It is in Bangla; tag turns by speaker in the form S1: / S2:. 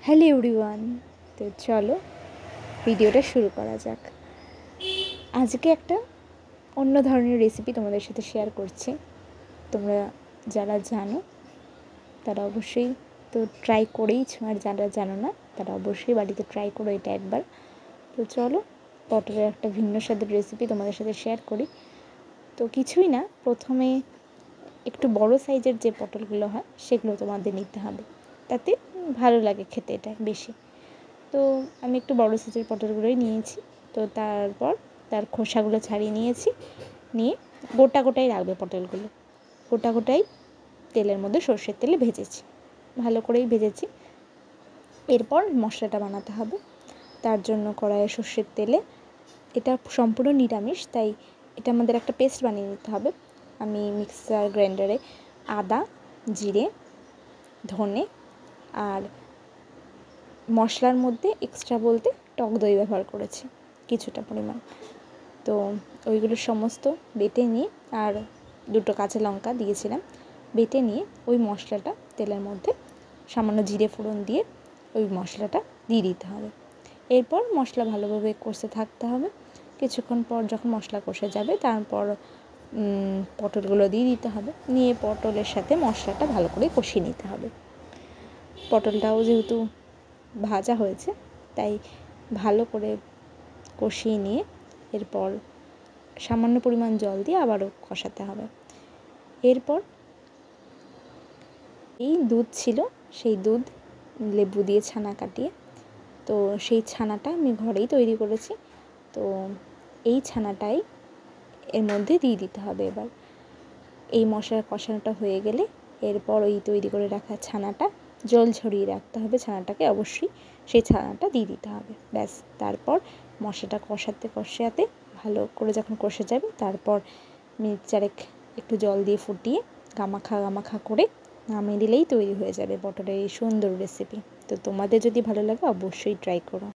S1: হ্যালো এভরিওয়ান, তো চলো ভিডিওটা শুরু করা যাক। আজকে একটা অন্য ধরনের রেসিপি তোমাদের সাথে শেয়ার করছি। তোমরা যারা জানো তারা অবশ্যই তো ট্রাই করেইছো, আর যারা জানো না তারা অবশ্যই বাড়িতে ট্রাই করো এটা একবার। তো চলো পটলের একটা ভিন্ন স্বাদের রেসিপি তোমাদের সাথে শেয়ার করি। তো কিছুই না, প্রথমে একটু বড় সাইজের যে পটলগুলো হয় সেগুলো তোমাদের নিতে হবে, তাতে ভালো লাগে খেতে এটা বেশি। তো আমি একটু বড় সাইজের পটলগুলোই নিয়েছি। তো তারপর তার খোসাগুলো ছাড়িয়ে নিয়েছি, নিয়ে গোটা গোটাই রাখবে পটলগুলো, গোটা গোটাই তেলের মধ্যে সর্ষের তেলে ভেজেছি, ভালো করেই ভেজেছি। এরপর মশলাটা বানাতে হবে। তার জন্য কড়াইয়ে সর্ষের তেলে, এটা সম্পূর্ণ নিরামিষ তাই এটা আমাদের একটা পেস্ট বানিয়ে নিতে হবে। আমি মিক্সার গ্রাইন্ডারে আদা, জিরে, ধনে আর মশলার মধ্যে এক্সট্রা বলতে টক দই ব্যবহার করেছি কিছুটা পরিমাণ। তো ওইগুলো সমস্ত বেটে নিয়ে, আর দুটো কাঁচা লঙ্কা দিয়েছিলাম, বেটে নিয়ে ওই মশলাটা তেলের মধ্যে সামান্য জিরে ফোড়ন দিয়ে ওই মশলাটা দিয়ে দিতে হবে। এরপর মশলা ভালোভাবে কষতে থাকতে হবে। কিছুক্ষণ পর যখন মশলা কষে যাবে তারপর পটলগুলো দিয়ে দিতে হবে, নিয়ে পটলের সাথে মশলাটা ভালো করে কষিয়ে নিতে হবে। পটলটাও যেহেতু ভাজা হয়েছে তাই ভালো করে কষিয়ে নিয়ে এরপর সামান্য পরিমাণ জল দিয়ে আবারও কষাতে হবে। এরপর এই দুধ ছিল, সেই দুধ লেবু দিয়ে ছানা কাটিয়ে, তো সেই ছানাটা আমি ঘরেই তৈরি করেছি। তো এই ছানাটাই এর মধ্যে দিয়ে দিতে হবে। এবার এই মশলার কষানোটা হয়ে গেলে এরপর ওই তৈরি করে রাখা ছানাটা জল ঝরিয়ে রাখতে হবে, ছানাটাকে অবশ্যই সেই ছানাটা দিয়ে দিতে হবে। ব্যাস, তারপর মশলাটা কষাতে ভালো করে যখন কষে যাবে তারপর মিনিট চারেক একটু জল দিয়ে ফুটিয়ে গামাখা করে নামিয়ে দিলেই তৈরি হয়ে যাবে পটলের এই সুন্দর রেসিপি। তো তোমাদের যদি ভালো লাগে অবশ্যই ট্রাই করো।